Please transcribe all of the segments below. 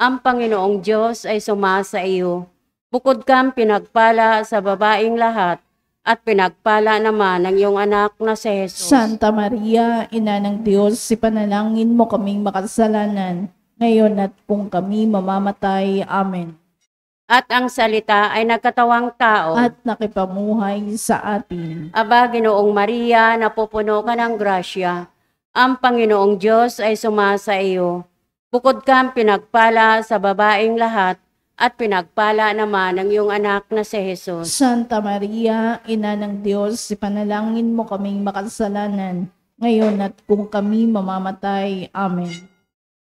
Ang Panginoong Diyos ay sumasa iyo. Bukod kang pinagpala sa babaing lahat, at pinagpala naman ng iyong anak na si Jesus. Santa Maria, Ina ng Diyos, ipanalangin mo kaming makasalanan, ngayon at kung kami mamamatay. Amen. At ang salita ay nagkatawang tao. At nakipamuhay sa atin. Aba, Ginoong Maria, napupuno ka ng grasya. Ang Panginoong Diyos ay sumasa iyo. Bukod kang pinagpala sa babaing lahat, at pinagpala naman ng iyong anak na si Jesus. Santa Maria, Ina ng Diyos, ipanalangin mo kaming makasalanan, ngayon at kung kami mamamatay. Amen.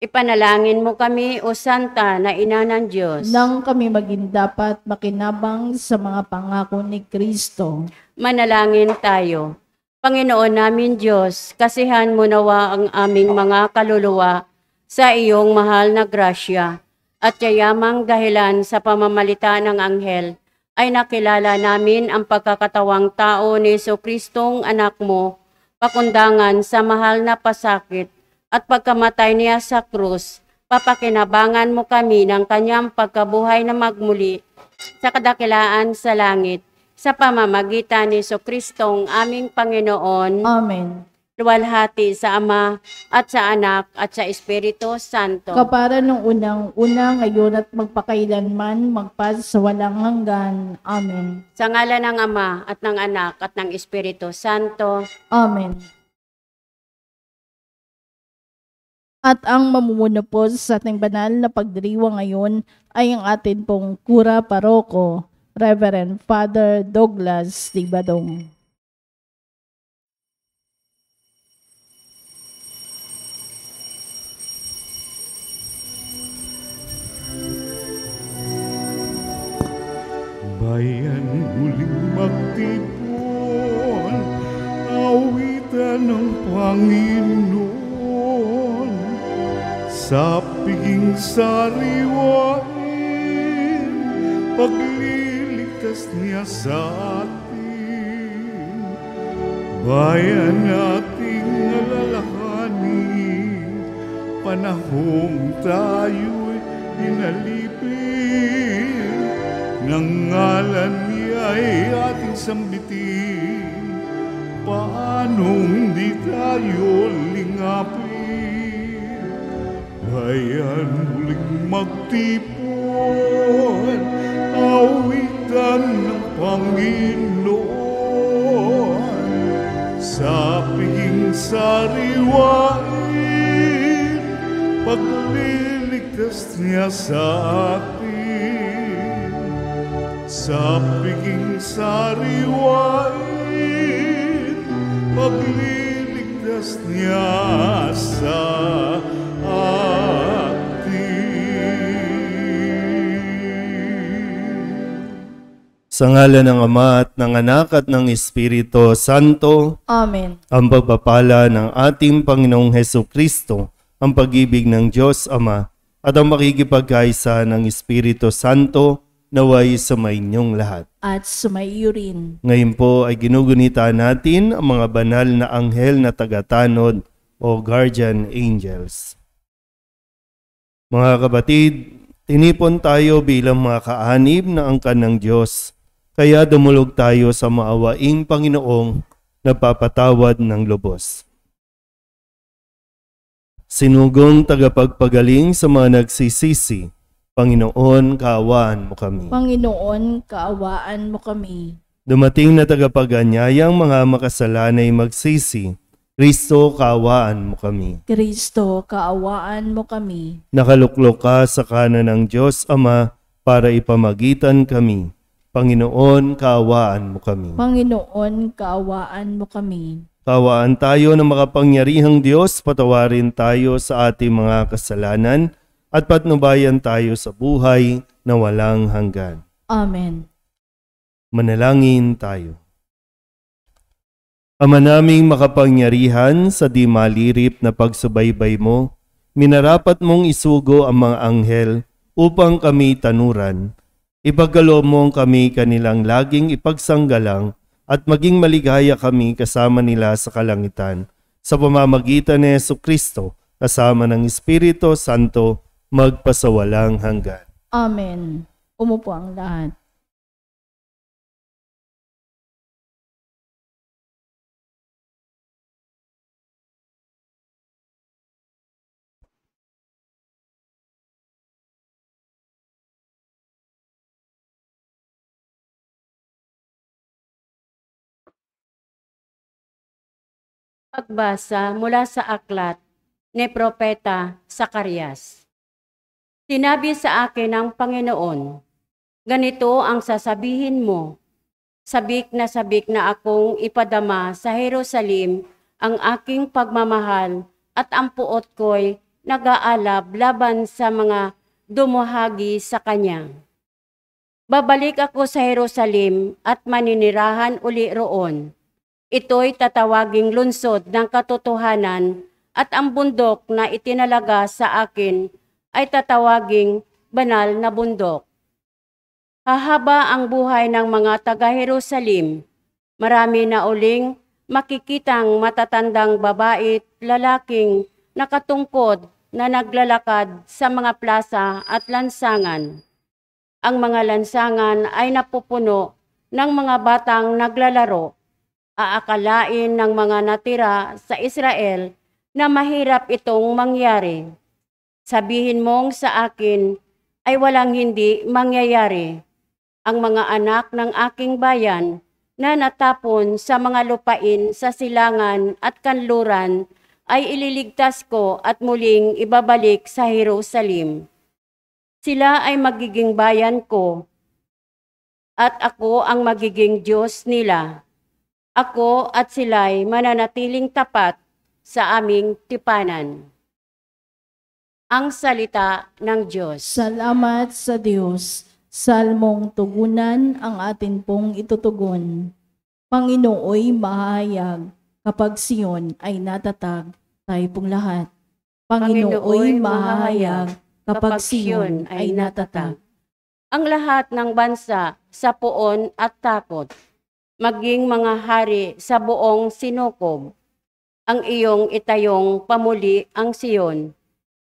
Ipanalangin mo kami, O Santa na Ina ng Diyos, nang kami maging dapat makinabang sa mga pangako ni Kristo. Manalangin tayo. Panginoon namin Diyos, kasihan mo nawa ang aming mga kaluluwa sa iyong mahal na grasya, at yayamang dahilan sa pamamagitan ng anghel, ay nakilala namin ang pagkakatawang tao ni Jesucristong anak mo, pakundangan sa mahal na pasakit, at pagkamatay niya sa krus, papakinabangan mo kami ng kanyang pagkabuhay na magmuli sa kadakilaan sa langit, sa pamamagitan ni Jesucristong aming Panginoon. Amen. Luwalhati sa Ama, at sa Anak, at sa Espiritu Santo. Kapara nung unang-una, ngayon at magpakailanman, magpad sa walang hanggan. Amen. Sa ngalan ng Ama, at ng Anak, at ng Espiritu Santo. Amen. At ang mamumuno po sa ating banal na pagdiriwang ngayon ay ang atin pong Kura Paroko, Reverend Father Douglas Tibadong. Bayan muling magtipon, awitan ng Panginoon, sa piging sariwain, pagliligtas niya sa atin. Bayan nating alalahanin, panahong tayo'y inalipin, ng ngalan niya'y ating sambitin, paanong hindi tayo lingapin? Bayan muling magtipon, awitan ng Panginoon, sa piging sariwain, pagliligtas niya sa atin. Sa piging sariwain, pagliligtas niya sa atin. Sa ngalan ng Ama at ng Anak at ng Espiritu Santo. Amen. Ang pagpapala ng ating Panginoong Hesukristo, ang pag-ibig ng Diyos Ama, at ang makikipagkaisa ng Espiritu Santo, naway sumainyong lahat. At sumaiyo rin. Ngayon po ay ginugunita natin ang mga banal na anghel na tagatanod o guardian angels. Mga kapatid, tinipon tayo bilang mga kaanib na angkan ng Diyos, kaya dumulog tayo sa maawaing Panginoong nagpapatawad ng lubos. Sinugong tagapagpagaling sa mga nagsisisi, Panginoon, kaawaan mo kami. Panginoon, kaawaan mo kami. Dumating na tagapag-anyayang mga makasalanay magsisi, Kristo, kaawaan mo kami. Kristo, kaawaan mo kami. Nakaluklok ka sa kanan ng Diyos Ama para ipamagitan kami. Panginoon, kaawaan mo kami. Panginoon, kaawaan mo kami. Kaawaan tayo ng makapangyarihang Diyos, patawarin tayo sa ating mga kasalanan, at patnubayan tayo sa buhay na walang hanggan. Amen. Manalangin tayo. Ama naming makapangyarihan, sa di malirip na pagsubaybay mo, minarapat mong isugo ang mga anghel upang kami tanuran. Ipagkaloob mo kami kanilang laging ipagsanggalang at maging maligaya kami kasama nila sa kalangitan. Sa pamamagitan ni Jesucristo, kasama ng Espiritu Santo, magpasawalang hanggan. Amen. Umupo ang lahat. Pagbasa mula sa aklat ni Propeta Zacarias. Sinabi sa akin ng Panginoon, ganito ang sasabihin mo, sabik na akong ipadama sa Jerusalem ang aking pagmamahal at ang puot ko'y nag-aalab laban sa mga dumuhagi sa kanya. Babalik ako sa Jerusalem at maninirahan uli roon. Ito'y tatawaging lungsod ng katotohanan at ang bundok na itinalaga sa akin ay tatawaging banal na bundok. Hahaba ang buhay ng mga taga-Jerusalem. Marami na uling makikitang matatandang babae at lalaking nakatungkod na naglalakad sa mga plaza at lansangan. Ang mga lansangan ay napupuno ng mga batang naglalaro. Aakalain ng mga natira sa Israel na mahirap itong mangyari. Sabihin mong sa akin ay walang hindi mangyayari. Ang mga anak ng aking bayan na natapon sa mga lupain sa silangan at kanluran ay ililigtas ko at muling ibabalik sa Jerusalem. Sila ay magiging bayan ko at ako ang magiging Diyos nila. Ako at sila'y mananatiling tapat sa aming tipanan. Ang salita ng Diyos. Salamat sa Diyos. Salmong tugunan ang atin pong itutugon. Panginooy mahayag kapag Siyon ay natatag, tayo pong lahat. Panginooy mahayag kapag Siyon ay natatag. Ang lahat ng bansa sa puon at takot, maging mga hari sa buong sinukob. Ang iyong itayong pamuli ang Siyon.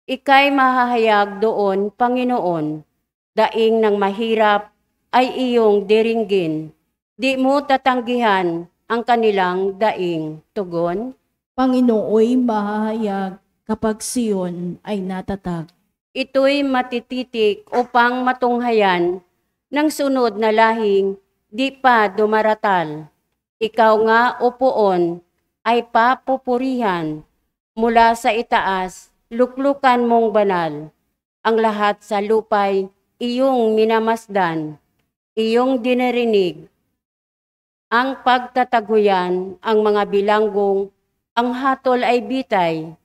Ika'y mahahayag doon, Panginoon. Daing ng mahirap ay iyong diringgin. Di mo tatanggihan ang kanilang daing. Tugon. Panginooy mahahayag kapag Siyon ay natatag. Ito'y matititik upang matunghayan ng sunod na lahing di pa dumaratal. Ikaw nga, o Poon, ay papupurihan. Mula sa itaas, luklukan mong banal. Ang lahat sa lupay, iyong minamasdan. Iyong dinirinig. Ang pagtataguyan, ang mga bilanggong, ang hatol ay bitay,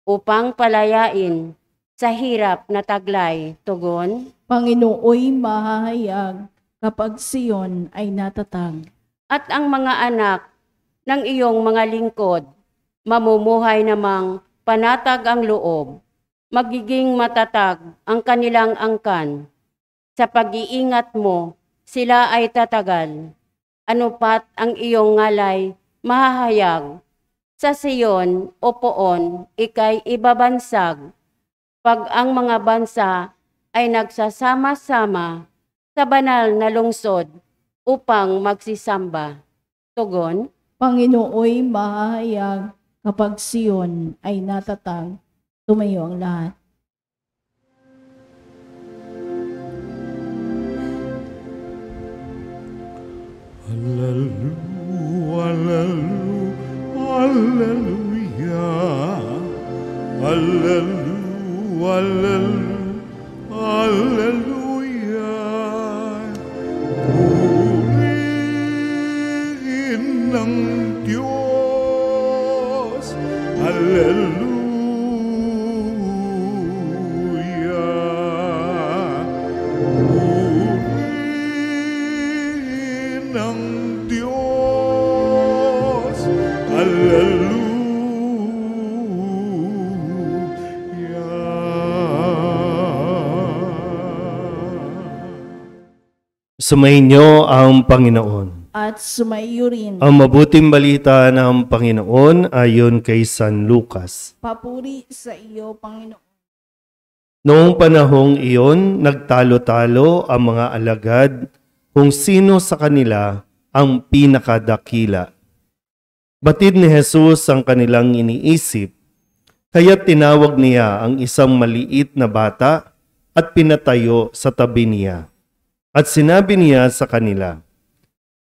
upang palayain sa hirap na taglay. Tugon. Panginooy mahahayag kapag Siyon ay natatag. At ang mga anak ng iyong mga lingkod, mamumuhay namang panatag ang loob, magiging matatag ang kanilang angkan. Sa pag-iingat mo, sila ay tatagal. Anupat ang iyong ngalay, mahahayag. Sa Siyon o Poon, ika'y ibabansag. Pag ang mga bansa ay nagsasama-sama sa banal na lungsod upang magsisamba. Tugon. Panginooy mahahayag kapag Siyon ay natatag. Tumayo ang lahat. Hallelujah, hallelujah, hallelujah. Purihin ng Diyos, hallelujah. Purihin ng Diyos, hallelujah. Sumainyo ang Panginoon. At sumaiyo rin. Ang mabuting balita ng Panginoon ayon kay San Lucas. Papuri sa iyo, Panginoon. Noong panahong iyon, nagtalo-talo ang mga alagad kung sino sa kanila ang pinakadakila. Batid ni Jesus ang kanilang iniisip, kaya tinawag niya ang isang maliit na bata at pinatayo sa tabi niya. At sinabi niya sa kanila,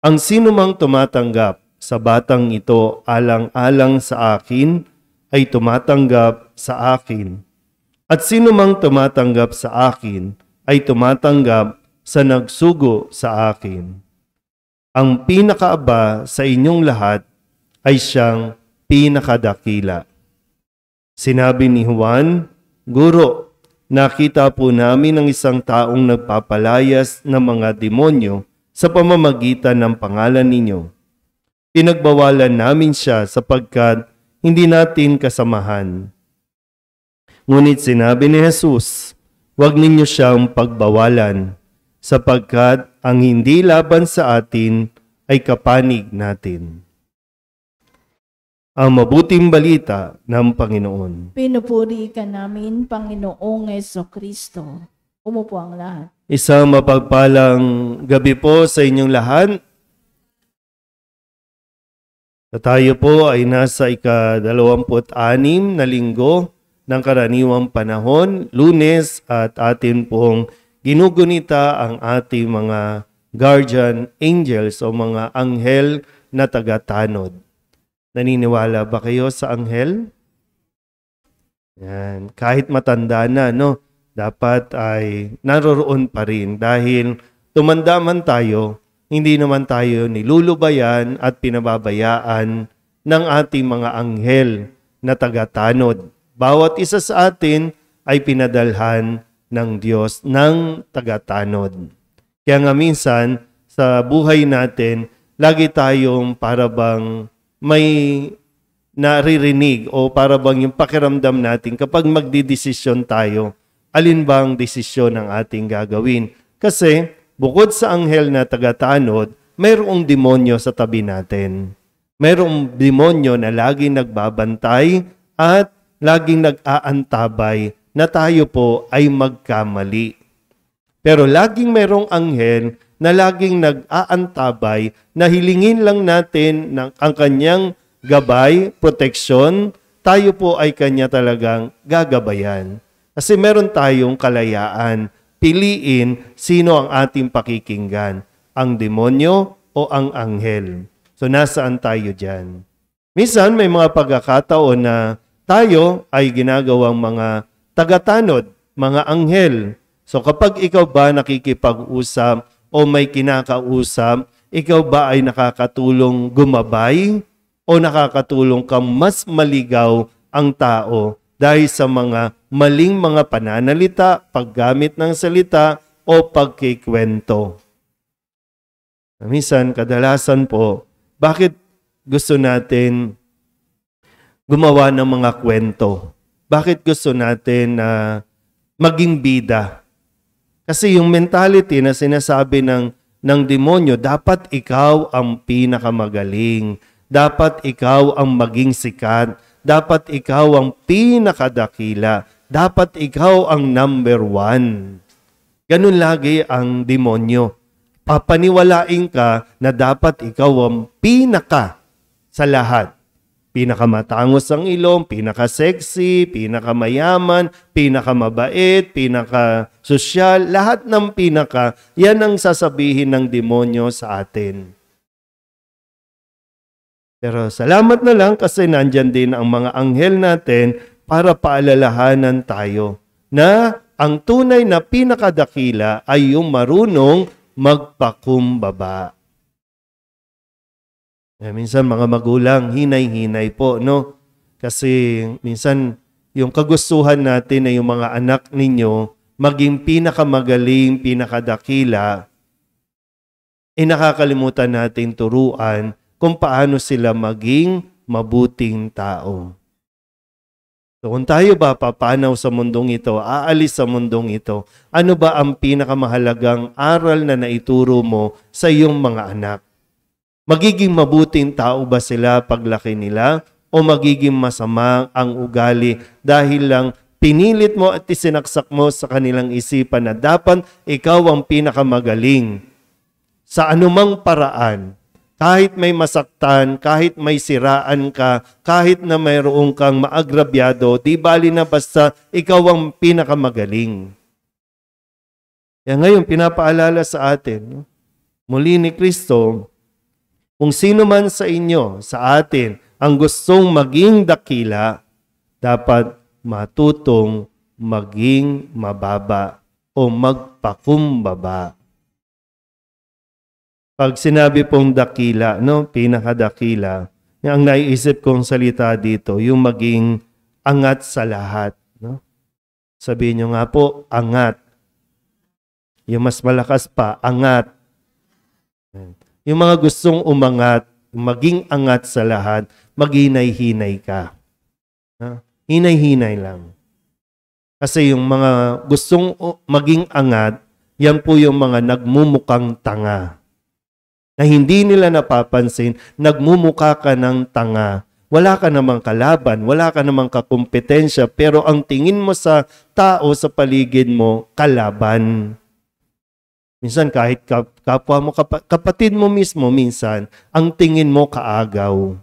ang sinumang tumatanggap sa batang ito alang-alang sa akin ay tumatanggap sa akin. At sinumang tumatanggap sa akin ay tumatanggap sa nagsugo sa akin. Ang pinakaaba sa inyong lahat ay siyang pinakadakila. Sinabi ni Juan, Guro, nakita po namin ang isang taong nagpapalayas ng mga demonyo sa pamamagitan ng pangalan ninyo. Pinagbawalan namin siya sapagkat hindi natin kasamahan. Ngunit sinabi ni Jesus, huwag ninyo siyang pagbawalan, sapagkat ang hindi laban sa atin ay kapanig natin. Ang mabuting balita ng Panginoon. Pinupuri ka namin, Panginoong Jesucristo. Umupo ang lahat. Isang mapagpalang gabi po sa inyong lahat. Tayo po ay nasa ika-26 na linggo ng karaniwang panahon, Lunes, at atin pong ginugunita ang ating mga guardian angels o mga anghel na tagatanod. Naniniwala ba kayo sa anghel? Yan. Kahit matanda na, no? Dapat ay naroroon pa rin dahil tumanda man tayo, hindi naman tayo nilulubayan at pinababayaan ng ating mga anghel na tagatanod. Bawat isa sa atin ay pinadalhan ng Diyos ng tagatanod. Kaya nga minsan sa buhay natin, lagi tayong parabang may naririnig o parabang yung pakiramdam natin kapag magdidesisyon tayo, alin bang desisyon ang ating gagawin. Kasi bukod sa anghel na tagatanod, mayroong demonyo sa tabi natin. Mayroong demonyo na laging nagbabantay at laging nag-aantabay na tayo po ay magkamali. Pero laging mayroong anghel na laging nag-aantabay na hilingin lang natin ang kanyang gabay, proteksyon, tayo po ay kanya talagang gagabayan. Kasi meron tayong kalayaan, piliin sino ang ating pakikinggan, ang demonyo o ang anghel. So nasaan tayo dyan? Minsan may mga pagkakataon na tayo ay ginagawang mga tagatanod, mga anghel. So kapag ikaw ba nakikipag-usap o may kinakausap, ikaw ba ay nakakatulong gumabay o nakakatulong kang mas maligaw ang tao dahil sa mga maling mga pananalita, paggamit ng salita o pagkikwento? Minsan, kadalasan po, bakit gusto natin gumawa ng mga kwento? Bakit gusto natin na maging bida? Kasi yung mentality na sinasabi ng demonyo, dapat ikaw ang pinakamagaling. Dapat ikaw ang maging sikat. Dapat ikaw ang pinakadakila. Dapat ikaw ang number 1. Ganun lagi ang demonyo. Papaniwalain ka na dapat ikaw ang pinaka sa lahat. Pinakamatangos ang ilong, pinaka-sexy, pinakamayaman, pinakamabait, pinaka-sosyal, lahat ng pinaka, yan ang sasabihin ng demonyo sa atin. Pero salamat na lang kasi nandyan din ang mga anghel natin para paalalahanan tayo na ang tunay na pinakadakila ay yung marunong magpakumbaba. Minsan mga magulang, hinay-hinay po, no? Kasi minsan yung kagustuhan natin na yung mga anak ninyo maging pinakamagaling, pinakadakila, nakakalimutan natin turuan kung paano sila maging mabuting tao. So kung tayo ba papanaw sa mundong ito, aalis sa mundong ito, ano ba ang pinakamahalagang aral na naituro mo sa iyong mga anak? Magiging mabuting tao ba sila paglaki nila o magiging masama ang ugali dahil lang pinilit mo at isinaksak mo sa kanilang isipan na dapat ikaw ang pinakamagaling sa anumang paraan. Kahit may masaktan, kahit may siraan ka, kahit na mayroong kang maagrabyado, di bali na basta ikaw ang pinakamagaling. Kaya ngayon, pinapaalala sa atin, no? Muli ni Kristo, kung sino man sa inyo, sa atin, ang gustong maging dakila, dapat matutong maging mababa o magpakumbaba. Pag sinabi pong dakila, no, pinakadakila, ang naiisip kong salita dito, yung maging angat sa lahat. No? Sabihin nyo nga po, angat. Yung mas malakas pa, angat. Yung mga gustong umangat, maging angat sa lahat, maghinay-hinay ka. No? Hinay-hinay lang. Kasi yung mga gustong maging angat, yan po yung mga nagmumukang tanga. Na hindi nila napapansin, nagmumuka ka ng tanga. Wala ka namang kalaban, wala ka namang kakumpetensya, pero ang tingin mo sa tao sa paligid mo, kalaban. Minsan kahit kapwa mo, kapatid mo mismo, minsan, ang tingin mo kaagaw.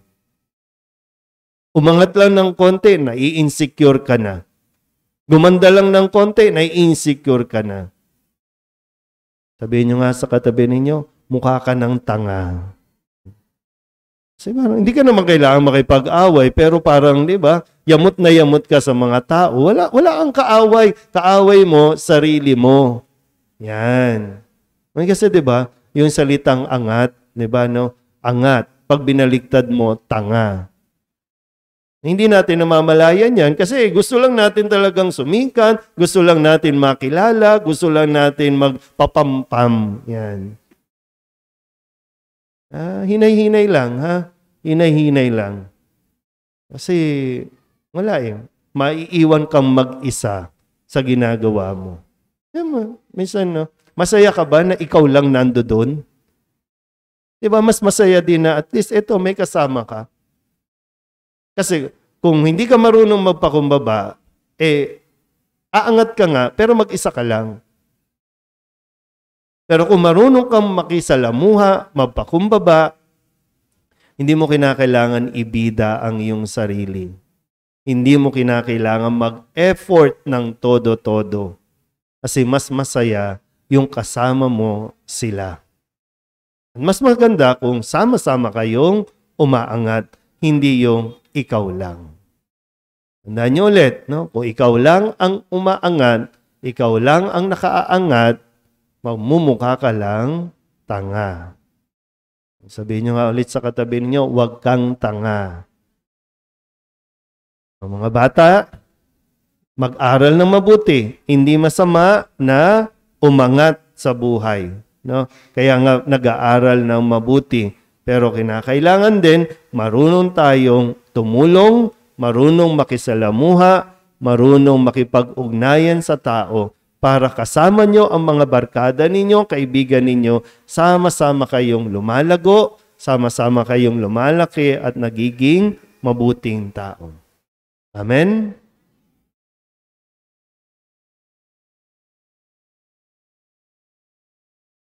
Umangat lang ng konti, nai-insecure ka na. Gumanda lang ng konti, nai-insecure ka na. Sabihin nyo nga sa katabi ninyo, mukha ka ng tanga. Kasi parang, hindi ka naman kailangan makipag-away, pero parang, di ba, yamot na yamot ka sa mga tao. Wala kang kaaway. Kaaway mo, sarili mo. Yan. Kasi, di ba, yung salitang angat, di ba, no? Angat. Pag binaligtad mo, tanga. Hindi natin namamalayan yan kasi gusto lang natin talagang sumikat, gusto lang natin makilala, gusto lang natin magpapampam. Yan. Hinay-hinay lang, ha? Hinay-hinay lang. Kasi, wala eh. Maiiwan kang mag-isa sa ginagawa mo. Minsan, no? Masaya ka ba na ikaw lang nando doon? Diba, mas masaya din na at least ito, may kasama ka. Kasi, kung hindi ka marunong magpakumbaba, aangat ka nga, pero mag-isa ka lang. Pero kung marunong kang makisalamuha, magpakumbaba, hindi mo kinakailangan ibida ang iyong sarili. Hindi mo kinakailangan mag-effort ng todo-todo. Kasi mas masaya yung kasama mo sila. Mas maganda kung sama-sama kayong umaangat, hindi yung ikaw lang. Tandaan niyo ulit, no? Kung ikaw lang ang umaangat, ikaw lang ang nakaaangat, magmumukha ka lang tanga. Sabihin niyo nga ulit sa katabi niyo, huwag kang tanga. Ang mga bata, mag-aral ng mabuti. Hindi masama na umangat sa buhay. No? Kaya nga nag-aaral ng mabuti. Pero kinakailangan din marunong tayong tumulong, marunong makisalamuha, marunong makipag-ugnayan sa tao para kasama nyo ang mga barkada ninyo, kaibigan ninyo, sama-sama kayong lumalago, sama-sama kayong lumalaki at nagiging mabuting tao. Amen?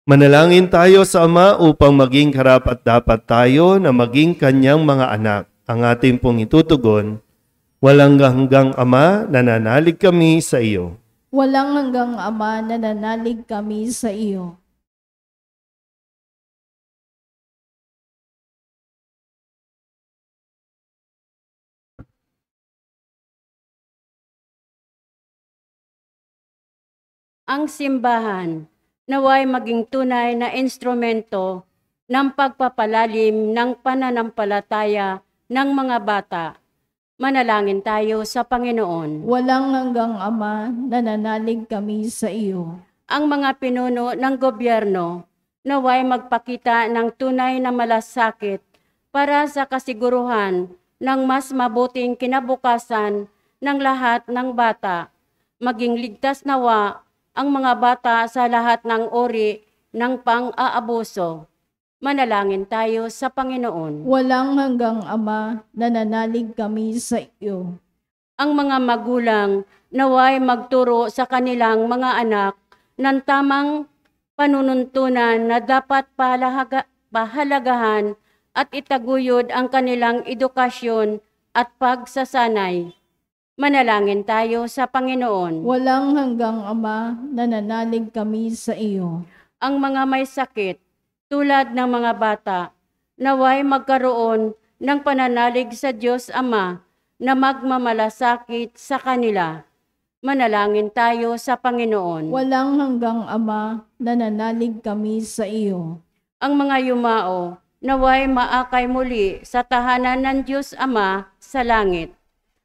Manalangin tayo sa Ama upang maging karapat-dapat tayo na maging kanyang mga anak. Ang ating pong itutugon, walang hanggang Ama, nananalig kami sa iyo. Walang hanggang Ama, nananalig kami sa iyo. Ang simbahan naway maging tunay na instrumento ng pagpapalalim ng pananampalataya ng mga bata. Manalangin tayo sa Panginoon. Walang hanggang Ama, nananalig kami sa iyo. Ang mga pinuno ng gobyerno naway magpakita ng tunay na malasakit para sa kasiguruhan ng mas mabuting kinabukasan ng lahat ng bata. Maging ligtas nawa ang mga bata sa lahat ng uri ng pang-aabuso. Manalangin tayo sa Panginoon. Walang hanggang Ama, nananalig kami sa iyo. Ang mga magulang naway magturo sa kanilang mga anak ng tamang panununtunan na dapat pahalagahan at itaguyod ang kanilang edukasyon at pagsasanay. Manalangin tayo sa Panginoon. Walang hanggang Ama, nananalig kami sa iyo. Ang mga may sakit, tulad ng mga bata, naway magkaroon ng pananalig sa Diyos Ama na magmamalasakit sa kanila. Manalangin tayo sa Panginoon. Walang hanggang Ama, nananalig kami sa iyo. Ang mga yumao, naway maakay muli sa tahanan ng Diyos Ama sa langit.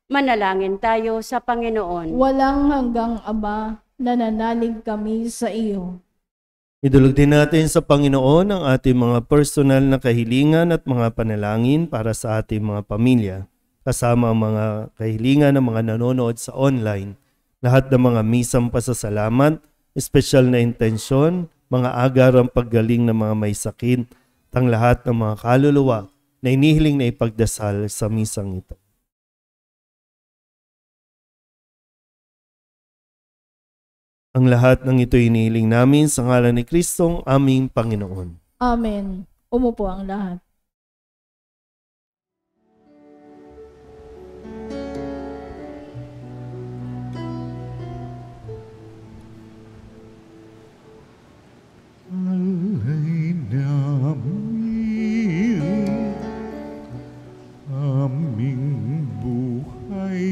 Manalangin tayo sa Panginoon. Walang hanggang Ama, nananalig kami sa iyo. Idulog din natin sa Panginoon ang ating mga personal na kahilingan at mga panalangin para sa ating mga pamilya, kasama ang mga kahilingan ng mga nanonood sa online, lahat ng mga misang pasasalamat, espesyal na intensyon, mga agarang paggaling ng mga may sakit, ang lahat ng mga kaluluwa na inihiling na ipagdasal sa misang ito. Ang lahat ng ito inihiling namin sa ngalan ni Kristong aming Panginoon. Amen. Umupo ang lahat. Alay namin aming buhay,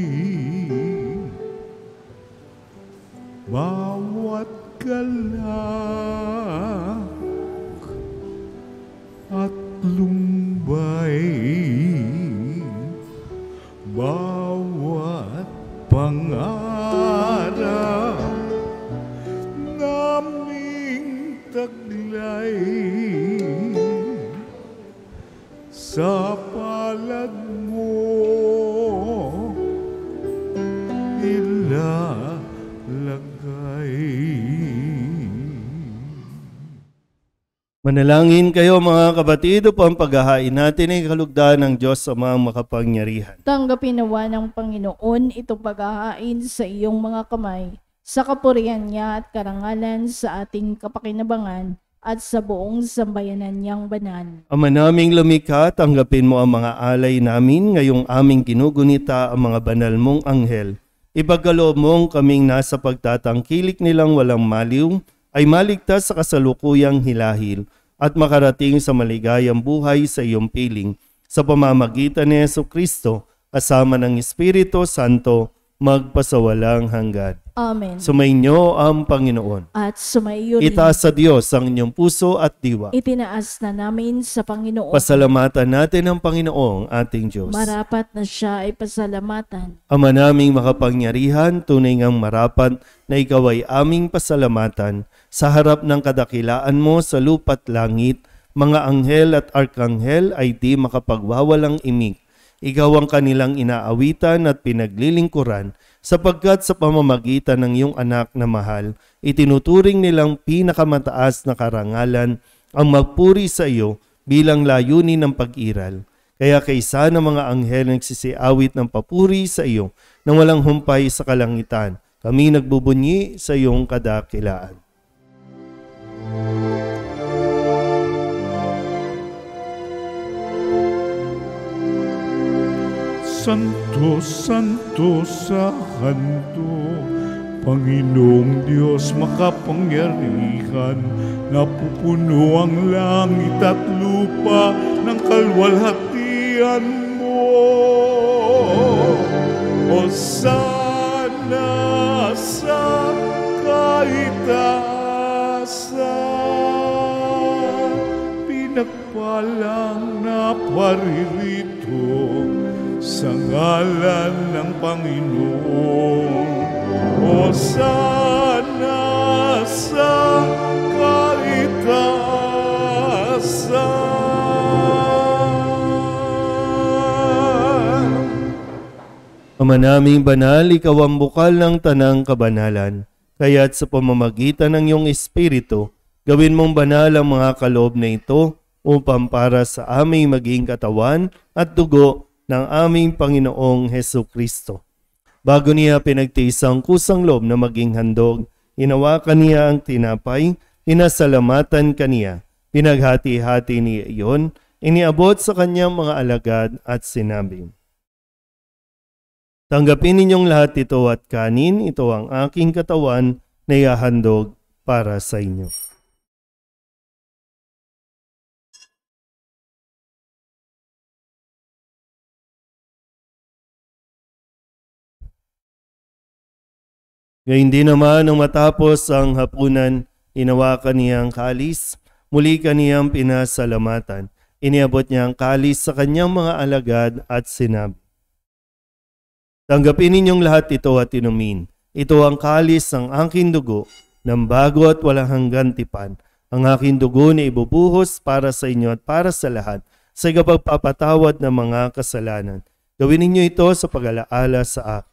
bawat galak at lumbay, bawat pangarap naming taglay, sa palad mo ilalagay. Manalangin kayo mga kapatid upang paghahain natin ay kalugdan ng Diyos Amang makapangyarihan. Tanggapin nawa ng Panginoon itong paghahain sa iyong mga kamay, sa kapurihan niya at karangalan sa ating kapakinabangan at sa buong sambayanan niyang banal. Ama naming lumikha, tanggapin mo ang mga alay namin ngayong aming ginugunita ang mga banal mong anghel. Ipagkaloob mong kaming nasa pagtatangkilik nilang walang maliw, ay maligtas sa kasalukuyang hilahil at makarating sa maligayang buhay sa iyong piling sa pamamagitan ni Jesucristo kasama ng Espiritu Santo magpasawalang hanggan. Amen. Sumainyo ang Panginoon. At sumaiyo rin. Itaas sa Diyos ang inyong puso at diwa. Itinaas na namin sa Panginoon. Pasalamatan natin ang Panginoong ating Diyos. Marapat na siya ay pasalamatan. Ama naming makapangyarihan, tunay ngang marapat na ikaw ay aming pasalamatan sa harap ng kadakilaan mo sa lupa't langit. Mga anghel at arkanghel ay di makapagwawalang imik. Ikaw ang kanilang inaawitan at pinaglilingkuran sapagkat sa pamamagitan ng iyong anak na mahal, itinuturing nilang pinakamataas na karangalan ang magpuri sa iyo bilang layunin ng pag-iral. Kaya kaysa ng mga anghel nagsisiawit ng papuri sa iyo nang walang humpay sa kalangitan, kami nagbubunyi sa iyong kadakilaan. Santo, Santo sa kanto, Panginoong Diyos makapangyarihan, napupuno ang langit at lupa ng kalwalhatian mo. Hosana sa kaitaasan, pinagpalang na paririto sa ngalan ng Panginoon. Hosana sa kaitaasan. Ama naming banal, ikaw ang bukal ng tanang kabanalan. Kaya't sa pamamagitan ng iyong Espiritu, gawin mong banal ang mga kaloob na ito upang para sa aming maging katawan at dugo ng aming Panginoong Hesukristo. Bago niya pinagtiis ang kusang loob na maging handog, hinawakan niya ang tinapay, pinasalamatan kaniya, pinaghati-hati niya iyon, iniabot sa kanyang mga alagad at sinabi, "Tanggapin ninyong lahat ito at kanin, ito ang aking katawan na ihahandog para sa inyo." Gayun din naman nung matapos ang hapunan, hinawakan niya ang kalis, muli kaniyang pinasalamatan. Iniabot niya ang kalis sa kanyang mga alagad at sinabi, "Tanggapin ninyong lahat ito at inumin. Ito ang kalis ng aking dugo, ng bago at walang hanggang tipan. Ang aking dugo na ibubuhos para sa inyo at para sa lahat, sa ikapagpapatawad ng mga kasalanan. Gawin ninyo ito sa pag-alaala sa akin."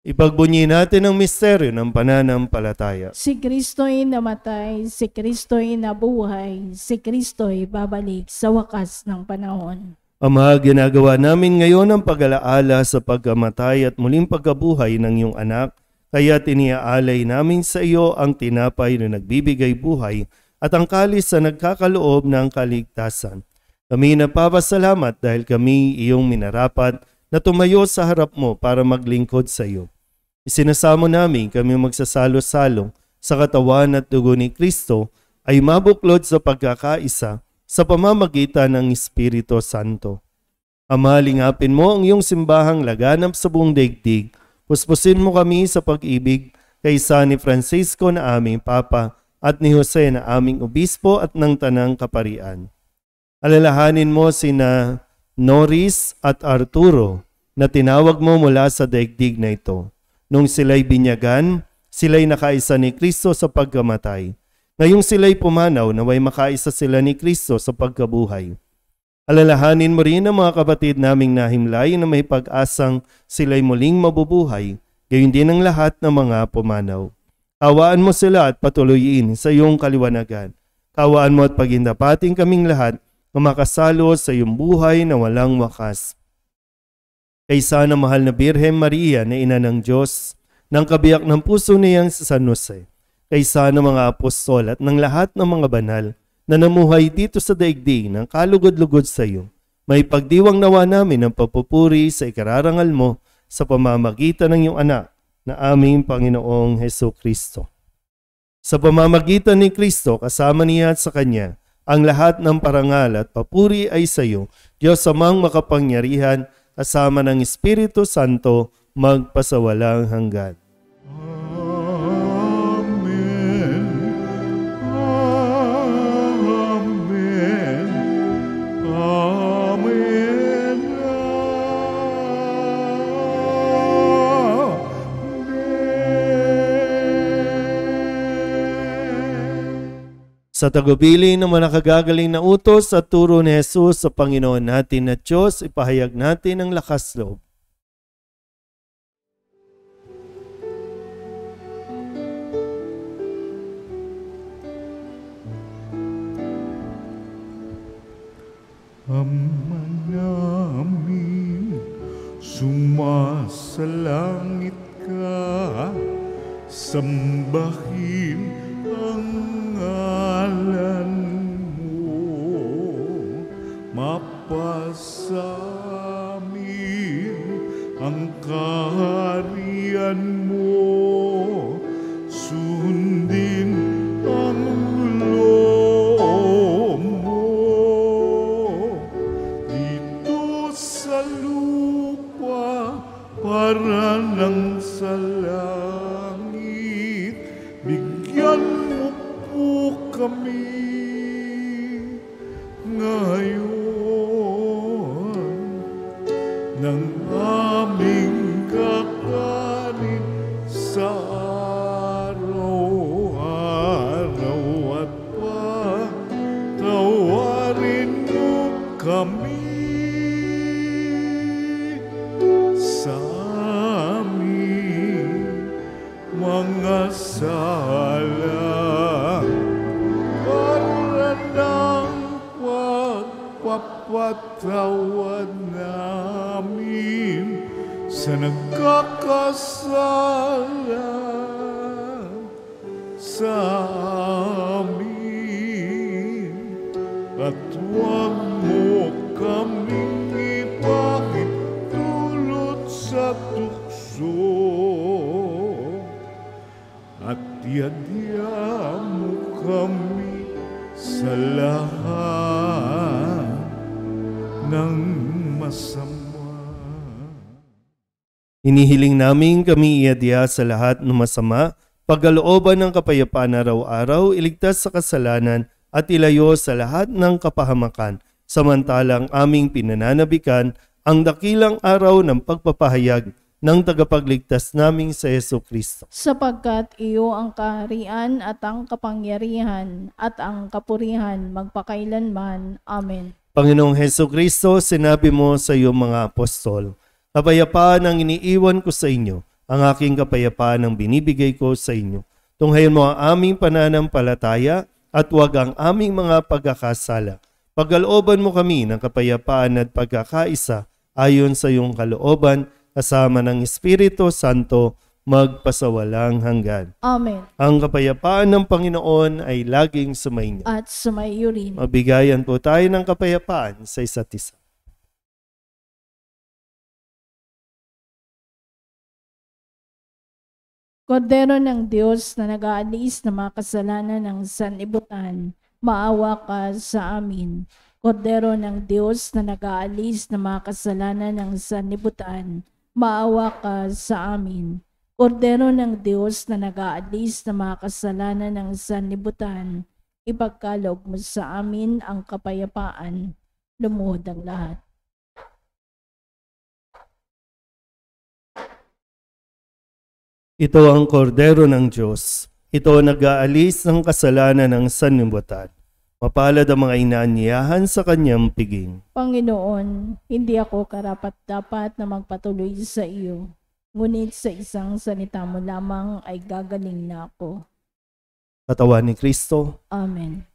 Ipagbunyi natin ang misteryo ng pananampalataya. Si Kristo'y namatay, si Kristo'y nabuhay, si Kristo'y babalik sa wakas ng panahon. Ama, ginagawa namin ngayon ang pag-alaala sa pagkamatay at muling pagkabuhay ng iyong anak, kaya tiniaalay namin sa iyo ang tinapay na nagbibigay buhay at ang kalis na nagkakaloob ng kaligtasan. Kami nagpapasalamat dahil kami iyong minarapat na tumayo sa harap mo para maglingkod sa iyo. Isinasamo namin kami magsasalo-salo sa katawan at dugo ni Kristo ay mabuklod sa pagkakaisa sa pamamagitan ng Espiritu Santo. Ama, lingapin mo ang iyong simbahang laganap sa buong daigdig. Puspusin mo kami sa pag-ibig kaysa ni Francisco na aming Papa at ni Jose na aming Obispo at ng Tanang Kaparian. Alalahanin mo sina Norris at Arturo na tinawag mo mula sa daigdig na ito. Nung sila'y binyagan, sila'y nakaisa ni Kristo sa pagkamatay. Ngayong sila'y pumanaw, naway makaisa sila ni Kristo sa pagkabuhay. Alalahanin mo rin ang mga kapatid naming nahimlay na may pag-asang sila'y muling mabubuhay, gayon din ang lahat ng mga pumanaw. Kawaan mo sila at patuloyin sa iyong kaliwanagan. Kawaan mo at pagindapating kaming lahat na makasalo sa iyong buhay na walang wakas. Kaysa na mahal na Birhen Maria na ina ng Diyos, ng kabiyak ng puso niyang sa San Jose, kaysa ng mga apostol at ng lahat ng mga banal na namuhay dito sa daigdig ng kalugod-lugod sa iyo, may pagdiwang nawa namin ang papupuri sa ikararangal mo sa pamamagitan ng iyong anak na aming Panginoong Hesus Kristo. Sa pamamagitan ni Kristo, kasama niya at sa Kanya, ang lahat ng parangal at papuri ay sa iyo, Diyos amang makapangyarihan, kasama ng Espiritu Santo, magpasawalang hanggan. Amen. Amen. Amen. Sa tagubilin ng mga nakagagaling na utos at turo ni Jesus sa Panginoon natin na Diyos, ipahayag natin ang lakas loob. Ama namin, sumasalangit ka, sambahin ang ngalan mo, mapasamin ang kaharian mo, sundin ang loob mo, dito sa lupa para ng sa langit. Bigyan mo po kami ngayon ng aming kakanin sa araw-araw at patawarin mo kami sa aming mga sala Ipatawad namin sa nagkakasala sa amin, at huwag mo kaming ipahintulot sa tukso, at yadya mo kami sa lahat ng masama. Hinihiling namin kami iadya sa lahat ng masama, pagkalooban ng kapayapaan araw-araw, iligtas sa kasalanan at ilayo sa lahat ng kapahamakan, samantalang aming pinananabikan ang dakilang araw ng pagpapahayag ng tagapagligtas naming sa Jesucristo. Sapagkat iyo ang kaharian at ang kapangyarihan at ang kapurihan magpakailanman. Amen. Panginoong Jesucristo, sinabi mo sa iyong mga apostol, kapayapaan ang iniiwan ko sa inyo, ang aking kapayapaan ang binibigay ko sa inyo. Tunghayin mo ang aming pananampalataya at huwag ang aming mga pagkakasala. Pagkalooban mo kami ng kapayapaan at pagkakaisa ayon sa iyong kalooban, kasama ng Espiritu Santo, magpasawalang hanggan. Amen. Ang kapayapaan ng Panginoon ay laging sumainyo. At sumayo rin. Magbigayan po tayo ng kapayapaan sa isa't isa. Kordero ng Diyos na nag-aalis ng mga kasalanan ng sanlibutan, maawa ka sa amin. Kordero ng Diyos na nag-aalis ng mga kasalanan ng sanlibutan, maawa ka sa amin. Kordero ng Diyos na nag-aalis ng mga kasalanan ng sanlibutan, ipagkaloob mo sa amin ang kapayapaan. Lumuhod ang lahat. Ito ang kordero ng Diyos. Ito nag-aalis ng kasalanan ng sanlibutan. Mapalad ang mga inaanyayahan sa kanyang piging. Panginoon, hindi ako karapat-dapat na magpatuloy sa iyo. Ngunit sa isang salita mo lamang ay gagaling na ako. Katawan ni Kristo. Amen.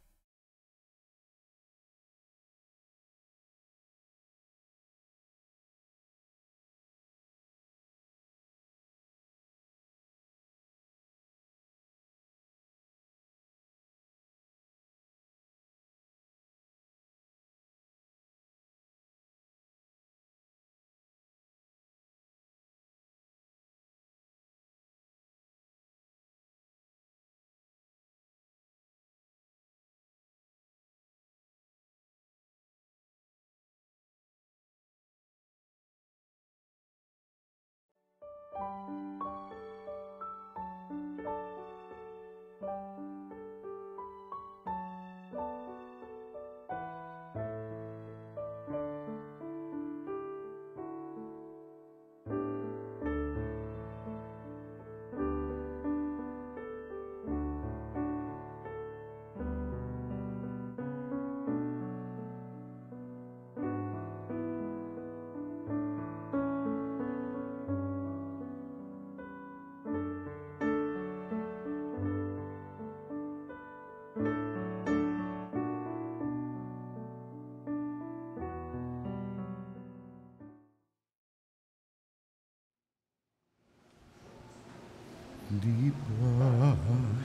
Di ba,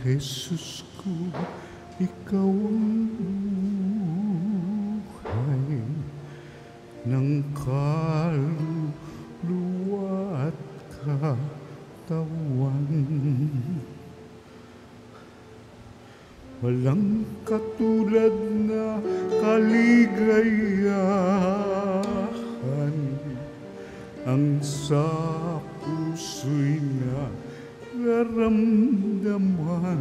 Jesus ko, ikaw ang buhay ng kaluluwa at katawan. Walang katulad na kaligayahan ang sa puso'y nararamdaman.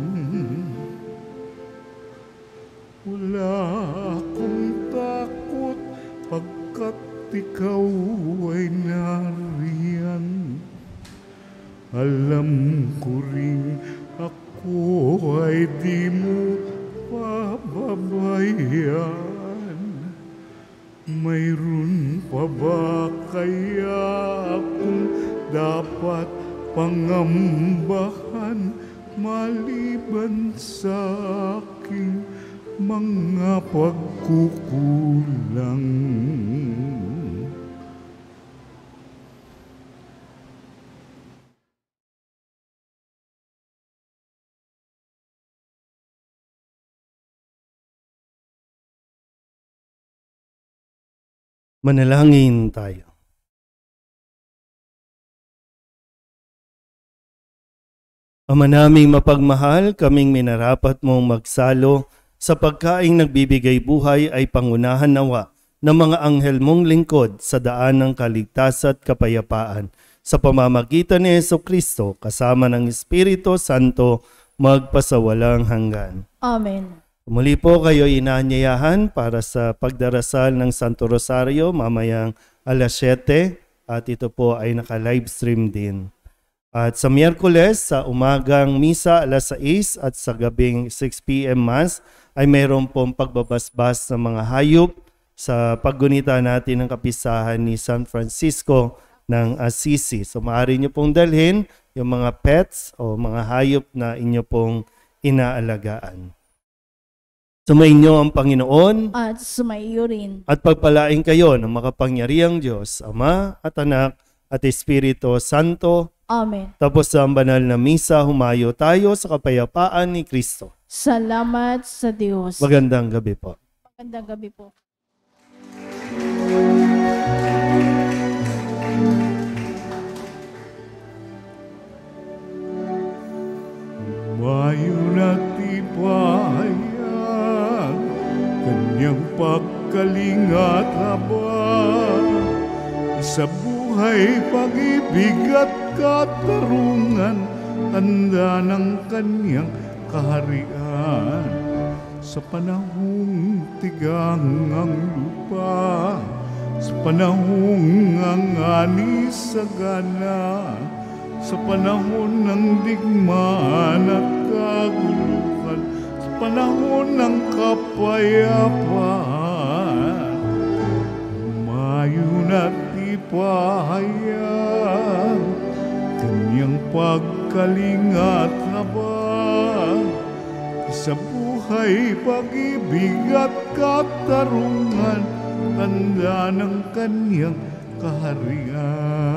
Wala akong takot pagkat ikaw ay nariyan. Alam ko rin ako ay di mo pababayaan. Mayroon pa ba kaya akong dapat pangambahan maliban sa aking mga pagkukulang? Manalangin tayo. Ama naming mapagmahal, kaming minarapat mong magsalo sa pagkaing nagbibigay buhay ay pangunahan nawa ng mga anghel mong lingkod sa daan ng kaligtasan at kapayapaan. Sa pamamagitan ni Jesucristo, kasama ng Espiritu Santo, magpasawalang hanggan. Amen. Muli po kayo inaanyayahan para sa pagdarasal ng Santo Rosario mamayang alas 7 at ito po ay naka-livestream din. At sa Miyerkules, sa umagang misa alas 6 at sa gabing 6 p.m. Mass ay mayroon pong pagbabasbas ng mga hayop sa paggunita natin ng kapisahan ni San Francisco ng Assisi. So maaari nyo pong dalhin yung mga pets o mga hayop na inyo pong inaalagaan. Sumainyo ang Panginoon At sumaiyo rin. at pagpalain kayo ng makapangyarihang Diyos, Ama at Anak at Espiritu Santo. Amen. Tapos sa banal na misa, humayo tayo sa kapayapaan ni Kristo. Salamat sa Diyos. Magandang gabi po. Magandang gabi po. Mayo na tipayag, kanyang pagkalingat habang sa buhay, pag-ibig at katarungan, tanda ng kanyang kaharian. Sa panahong tigang ang lupa, sa panahong ang ani sa gana, sa panahon ng digmaan at kaguluhan, sa panahon ng kapayapaan, mayo na tipahayag, kanyang pagkalingat habang sa buhay, pag-ibig at katarungan, tanda ng kanyang kaharian.